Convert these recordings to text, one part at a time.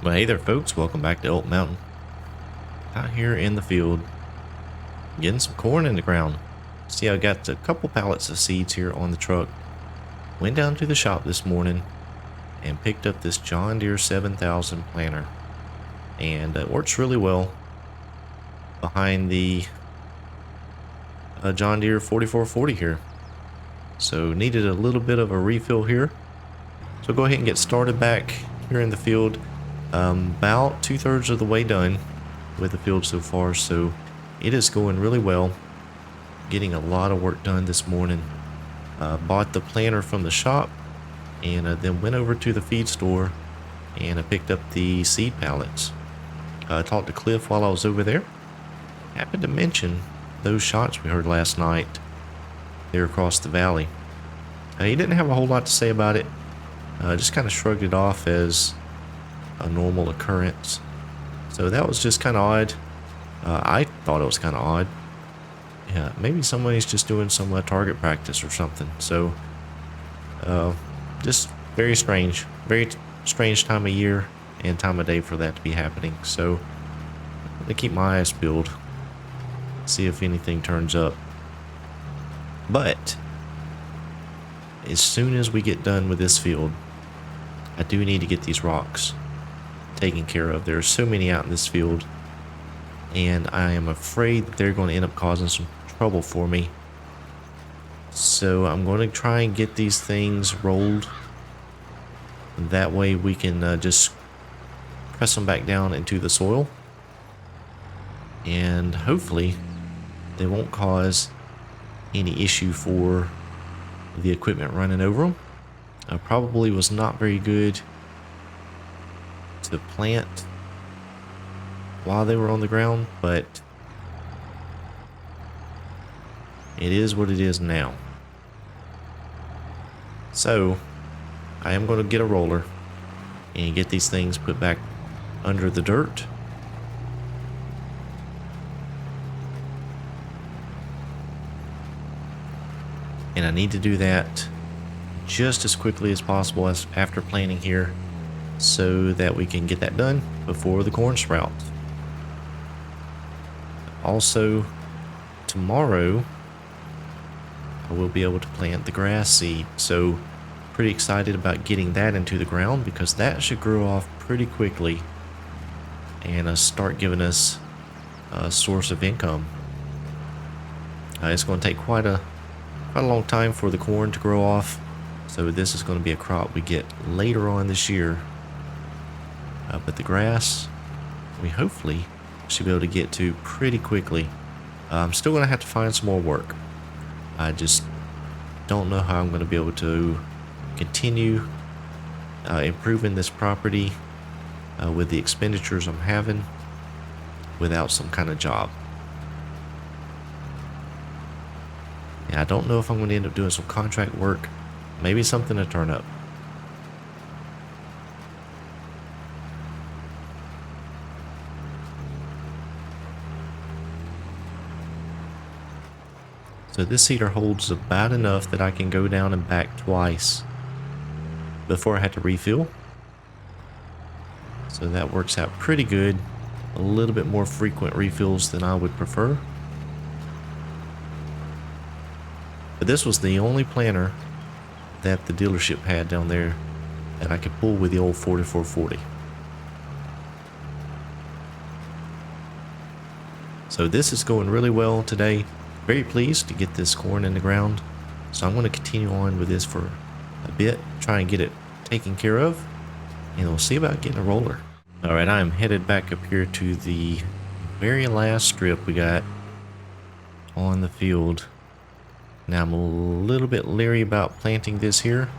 Well, hey there, folks. Welcome back to Elk Mountain. Out here in the field, getting some corn in the ground. See, I got a couple pallets of seeds here on the truck. Went down to the shop this morning and picked up this John Deere 7000 planter. And it works really well behind the John Deere 4440 here. So needed a little bit of a refill here. So go ahead and get started back here in the field. About 2/3 of the way done with the field so far, so it is going really well. Getting a lot of work done this morning. Bought the planter from the shop and then went over to the feed store and I picked up the seed pallets. Talked to Cliff while I was over there. Happened to mention those shots we heard last night there across the valley. He didn't have a whole lot to say about it. Just kind of shrugged it off as a normal occurrence. So that was just kind of odd. I thought it was kind of odd. Yeah, maybe somebody's just doing some target practice or something. So just very strange time of year and time of day for that to be happening. So I'm gonna keep my eyes peeled, see if anything turns up. But as soon as we get done with this field, I do need to get these rocks taken care of. There are so many out in this field, and I am afraid that they're going to end up causing some trouble for me. So I'm going to try and get these things rolled. That way we can just press them back down into the soil, and hopefully they won't cause any issue for the equipment running over them. Probably was not very good to plant while they were on the ground, but it is what it is now. So I am going to get a roller and get these things put back under the dirt. And I need to do that just as quickly as possible as after planting here, so that we can get that done before the corn sprouts. Also, tomorrow I will be able to plant the grass seed, so pretty excited about getting that into the ground because that should grow off pretty quickly and start giving us a source of income. It's going to take quite a long time for the corn to grow off, so this is going to be a crop we get later on this year. But the grass, we hopefully should be able to get to pretty quickly. I'm still going to have to find some more work. I just don't know how I'm going to be able to continue improving this property with the expenditures I'm having without some kind of job. Yeah, I don't know if I'm going to end up doing some contract work, maybe something to turn up. So this seeder holds about enough that I can go down and back twice before I have to refill. So that works out pretty good. A little bit more frequent refills than I would prefer. But this was the only planter that the dealership had down there that I could pull with the old 4440. So this is going really well today. Very pleased to get this corn in the ground. So I'm going to continue on with this for a bit, try and get it taken care of, and we'll see about getting a roller. Alright, I'm headed back up here to the very last strip we got on the field. Now I'm a little bit leery about planting this here,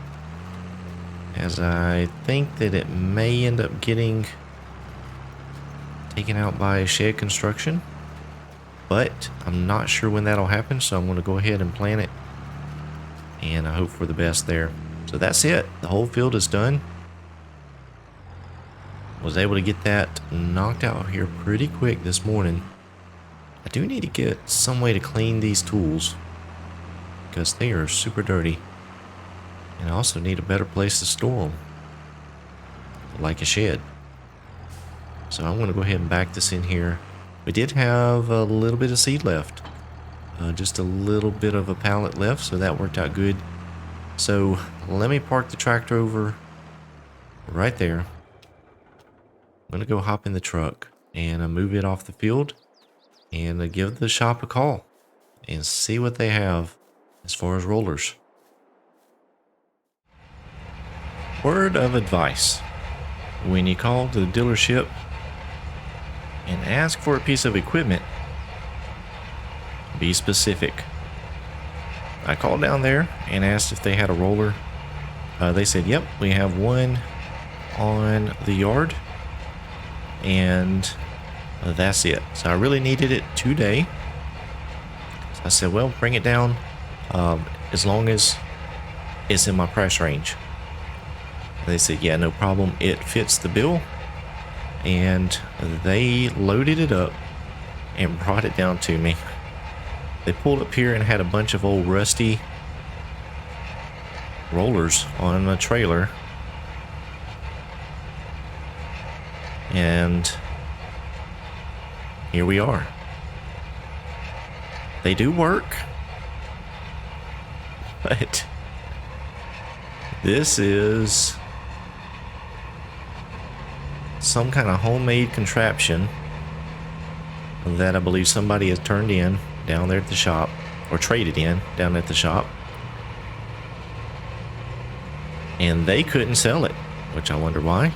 as I think that it may end up getting taken out by shed construction. But I'm not sure when that'll happen, so I'm going to go ahead and plant it, and I hope for the best there. So that's it. The whole field is done. Was able to get that knocked out here pretty quick this morning. I do need to get some way to clean these tools because they are super dirty, and I also need a better place to store them, like a shed. So I'm going to go ahead and back this in here. We did have a little bit of seed left. Just a little bit of a pallet left, so that worked out good. So let me park the tractor over right there. I'm going to go hop in the truck and move it off the field and give the shop a call and see what they have as far as rollers. Word of advice: when you call to the dealership and ask for a piece of equipment, be specific. I called down there and asked if they had a roller. They said, yep, we have one on the yard, and that's it. So I really needed it today. So I said, well, bring it down as long as it's in my price range. They said, yeah, no problem. It fits the bill. And they loaded it up and brought it down to me. They pulled up here and had a bunch of old rusty rollers on a trailer. And here we are. They do work, but this is some kind of homemade contraption that I believe somebody has turned in down there at the shop, or traded in down at the shop, and they couldn't sell it, which I wonder why.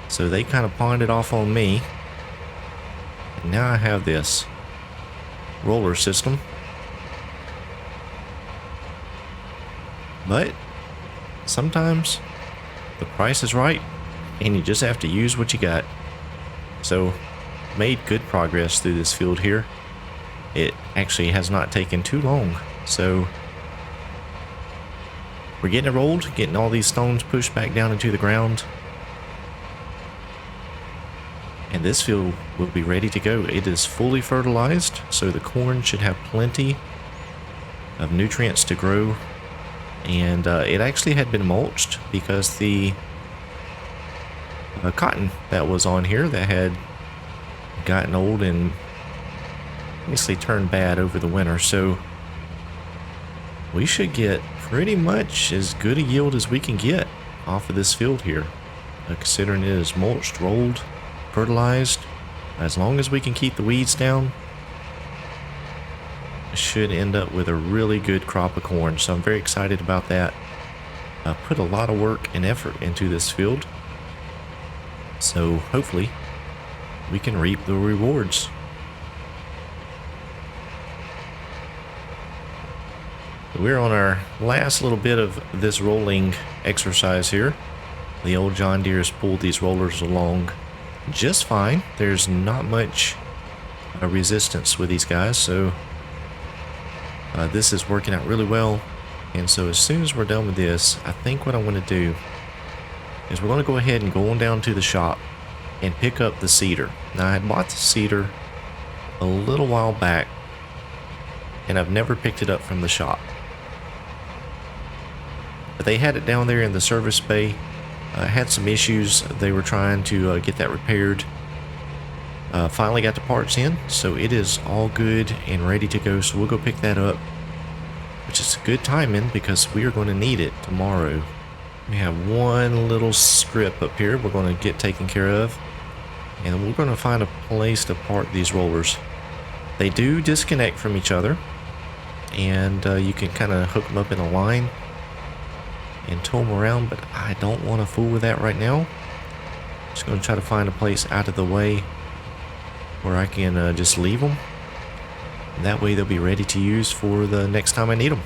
So they kind of pawned it off on me, and now I have this roller system. But sometimes the price is right and you just have to use what you got. So made good progress through this field here. It actually has not taken too long, so we're getting it rolled, getting all these stones pushed back down into the ground, and this field will be ready to go. It is fully fertilized, so the corn should have plenty of nutrients to grow. And it actually had been mulched because the cotton that was on here that had gotten old and basically turned bad over the winter. So we should get pretty much as good a yield as we can get off of this field here, considering it is mulched, rolled, fertilized. As long as we can keep the weeds down, should end up with a really good crop of corn. So I'm very excited about that. I put a lot of work and effort into this field, so hopefully we can reap the rewards. We're on our last little bit of this rolling exercise here. The old John Deere's pulled these rollers along just fine. There's not much resistance with these guys, so this is working out really well. And so as soon as we're done with this, I think what I'm going to do is we're going to go ahead and go on down to the shop and pick up the cedar. Now, I had bought the cedar a little while back, and I've never picked it up from the shop. But they had it down there in the service bay. Had some issues. They were trying to get that repaired. Finally got the parts in, so it is all good and ready to go. So we'll go pick that up, which is good timing because we are going to need it tomorrow. We have one little strip up here we're going to get taken care of, and we're going to find a place to park these rollers. They do disconnect from each other, and you can kind of hook them up in a line and tow them around, but I don't want to fool with that right now. Just going to try to find a place out of the way where I can just leave them. That way they'll be ready to use for the next time I need them.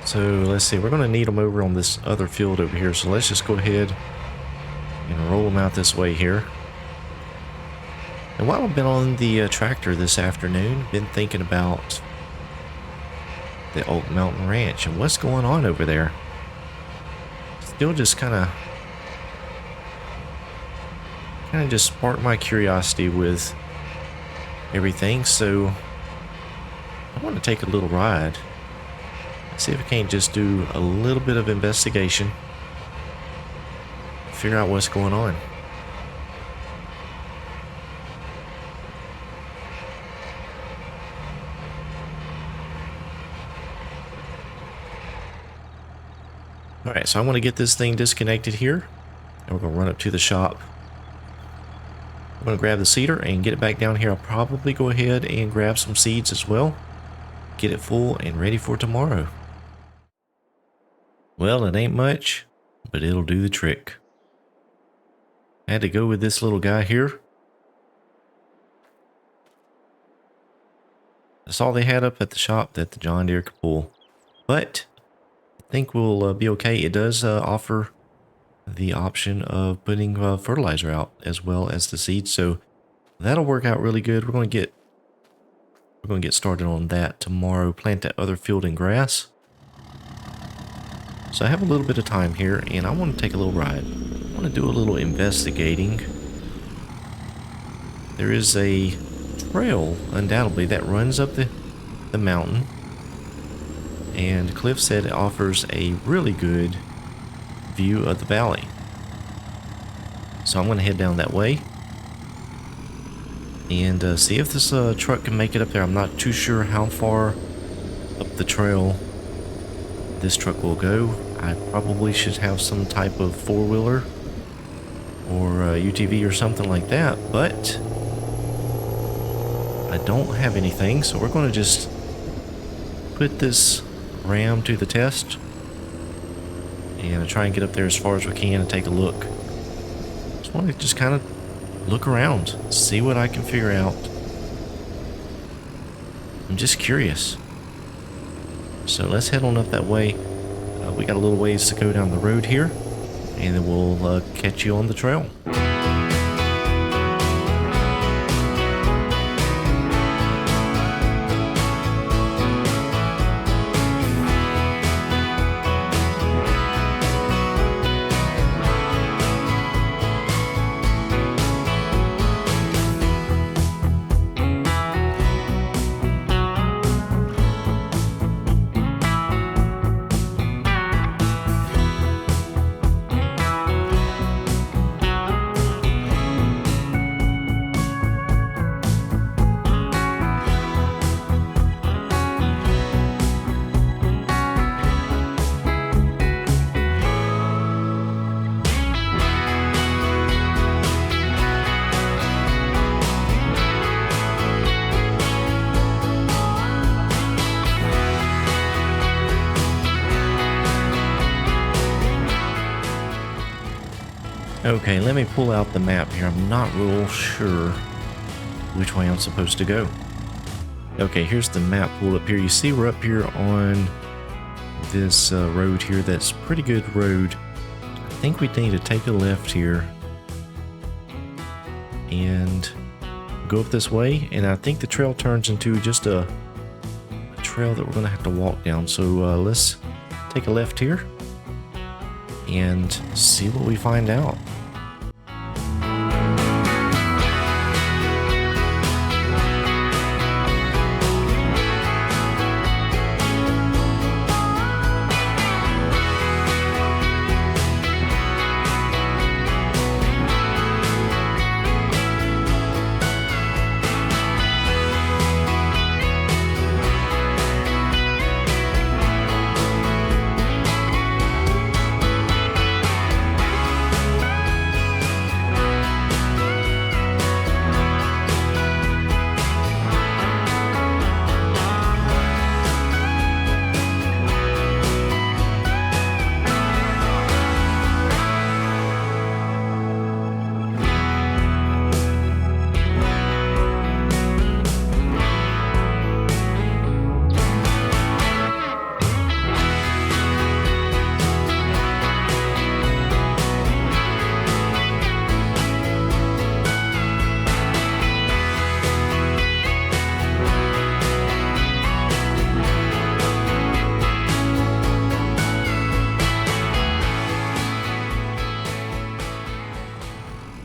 So let's see, we're going to need them over on this other field over here. So let's just go ahead and roll them out this way here. And while I've been on the tractor this afternoon, been thinking about the Oak Mountain Ranch and what's going on over there. Still just kind of just sparked my curiosity with everything. So I want to take a little ride See if I can't just do a little bit of investigation. Figure out what's going on. Alright, so I want to get this thing disconnected here. And we're going to run up to the shop. I'm going to grab the cedar and get it back down here. I'll probably go ahead and grab some seeds as well. Get it full and ready for tomorrow. Well, it ain't much, but it'll do the trick. I had to go with this little guy here. That's all they had up at the shop that the John Deere could pull. But I think we'll be okay. It does offer the option of putting fertilizer out as well as the seeds, so that'll work out really good. We're going to get started on that tomorrow. Plant that other field in grass. So I have a little bit of time here, and I want to take a little ride. I want to do a little investigating. There is a trail, undoubtedly, that runs up the mountain, and Cliff said it offers a really good view of the valley. So I'm going to head down that way and see if this truck can make it up there. I'm not too sure how far up the trail this truck will go. I probably should have some type of four-wheeler or UTV or something like that, but I don't have anything, so we're going to just put this Ram to the test and try and get up there as far as we can and take a look. Just want to just kind of look around, see what I can figure out. I'm just curious. So let's head on up that way. We got a little ways to go down the road here, and then we'll catch you on the trail. Okay, let me pull out the map here. I'm not real sure which way I'm supposed to go. Okay, here's the map pulled up here. You see we're up here on this road here. That's a pretty good road. I think we need to take a left here and go up this way. And I think the trail turns into just a trail that we're going to have to walk down. So let's take a left here and see what we find out.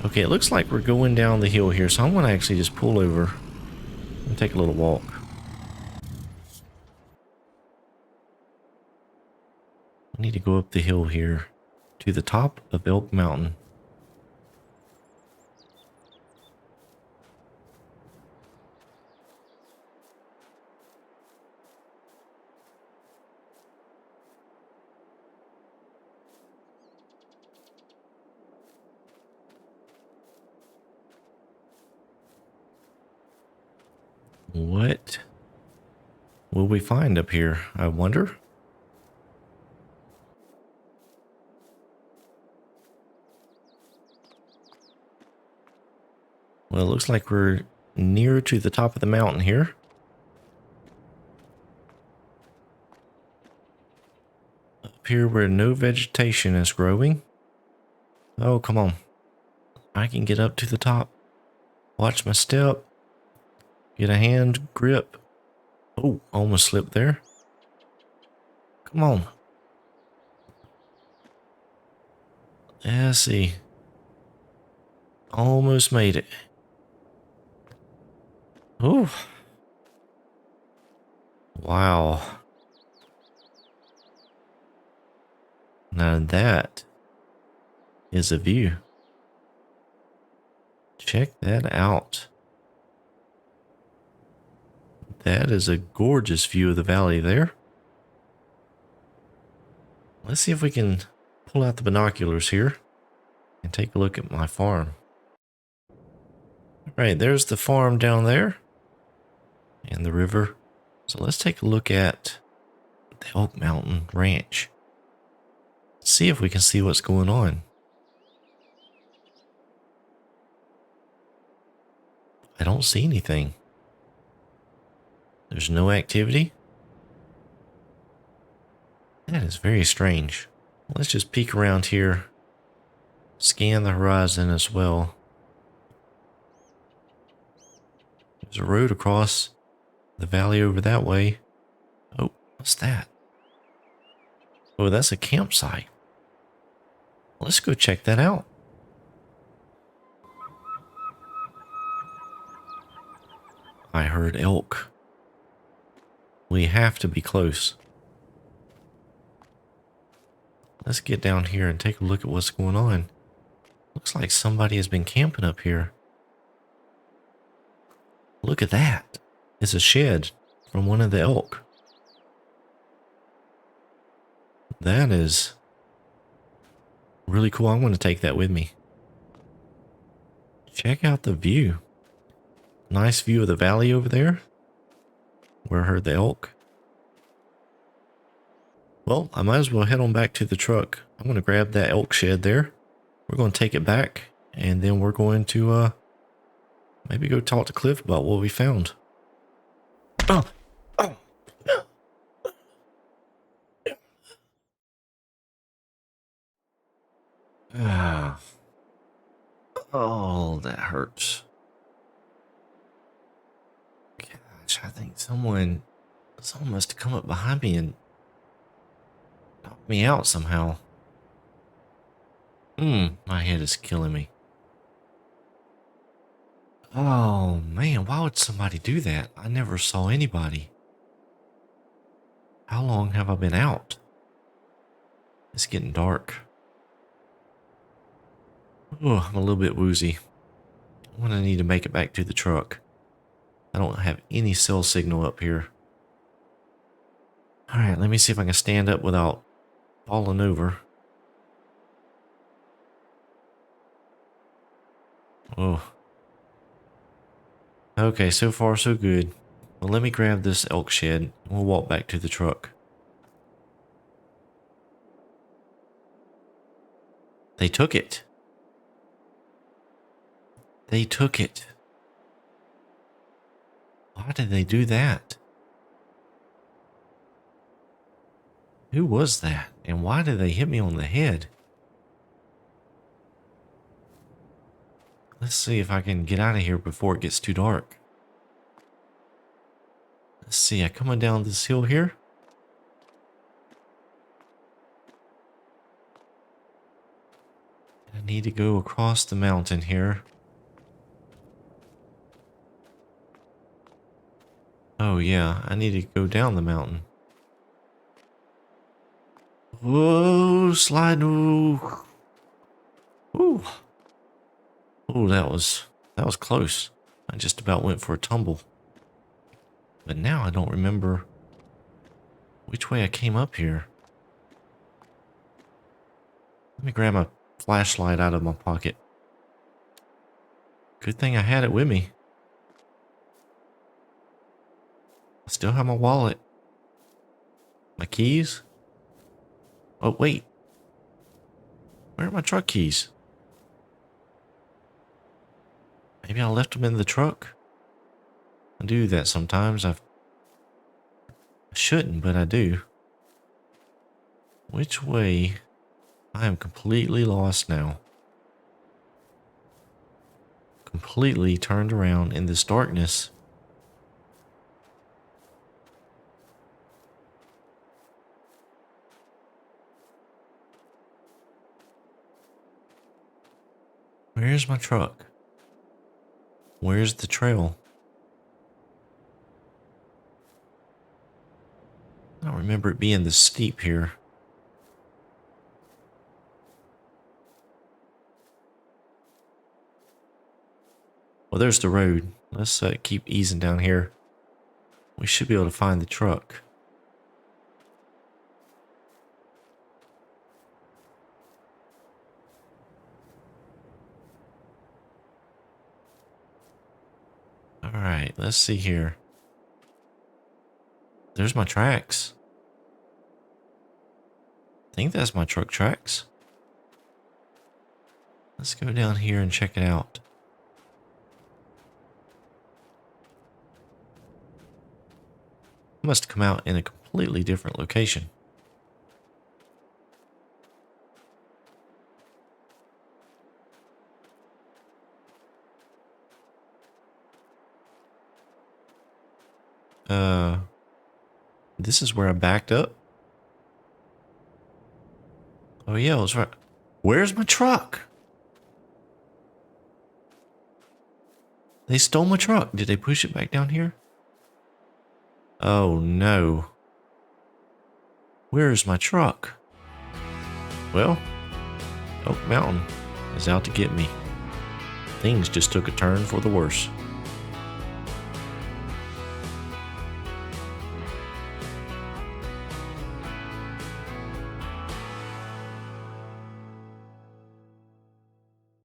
Okay, it looks like we're going down the hill here, so I'm going to actually just pull over and take a little walk. I need to go up the hill here to the top of Elk Mountain. What will we find up here, I wonder? Well, it looks like we're near to the top of the mountain here. Up here where no vegetation is growing. Oh, come on. I can get up to the top. Watch my step. Get a hand grip. Oh, almost slipped there. Come on. Let's see. Almost made it. Oh. Wow. Now that is a view. Check that out. That is a gorgeous view of the valley there. Let's see if we can pull out the binoculars here and take a look at my farm. All right, there's the farm down there and the river. So let's take a look at the Elk Mountain Ranch. See if we can see what's going on. I don't see anything. There's no activity. That is very strange. Let's just peek around here. Scan the horizon as well. There's a road across the valley over that way. Oh, what's that? Oh, that's a campsite. Let's go check that out. I heard elk. We have to be close. Let's get down here and take a look at what's going on. Looks like somebody has been camping up here. Look at that. It's a shed from one of the elk. That is really cool. I'm going to take that with me. Check out the view. Nice view of the valley over there. Where I heard the elk. Well, I might as well head on back to the truck. I'm going to grab that elk shed there. We're going to take it back. And then we're going to maybe go talk to Cliff about what we found. Oh! Oh! Ah. Oh, that hurts. Gosh, I think someone must have come up behind me and knocked me out somehow. My head is killing me. Oh man, why would somebody do that? I never saw anybody. How long have I been out? It's getting dark. Oh, I'm a little bit woozy. I'm gonna need to make it back to the truck. I don't have any cell signal up here. Alright, let me see if I can stand up without falling over. Oh. Okay, so far so good. Well, let me grab this elk shed and we'll walk back to the truck. They took it. They took it. Why did they do that? Who was that? And why did they hit me on the head? Let's see if I can get out of here before it gets too dark. Let's see, I'm coming down this hill here. I need to go across the mountain here. Oh yeah, I need to go down the mountain. Whoa, slide. Ooh. Ooh. Ooh, that was close. I just about went for a tumble. But now I don't remember which way I came up here. Let me grab my flashlight out of my pocket. Good thing I had it with me. I still have my wallet. My keys? Oh, wait. Where are my truck keys? Maybe I left them in the truck? I do that sometimes. I shouldn't, but I do. Which way? I am completely lost now. Completely turned around in this darkness. Where's my truck? Where's the trail? I don't remember it being this steep here. Well, there's the road. Let's keep easing down here. We should be able to find the truck. Alright, let's see here. There's my tracks. I think that's my truck tracks. Let's go down here and check it out. It must come out in a completely different location. This is where I backed up. Oh yeah, I was right. Where's my truck? They stole my truck. Did they push it back down here? Oh no. Where's my truck? Well, Oak Mountain is out to get me. Things just took a turn for the worse.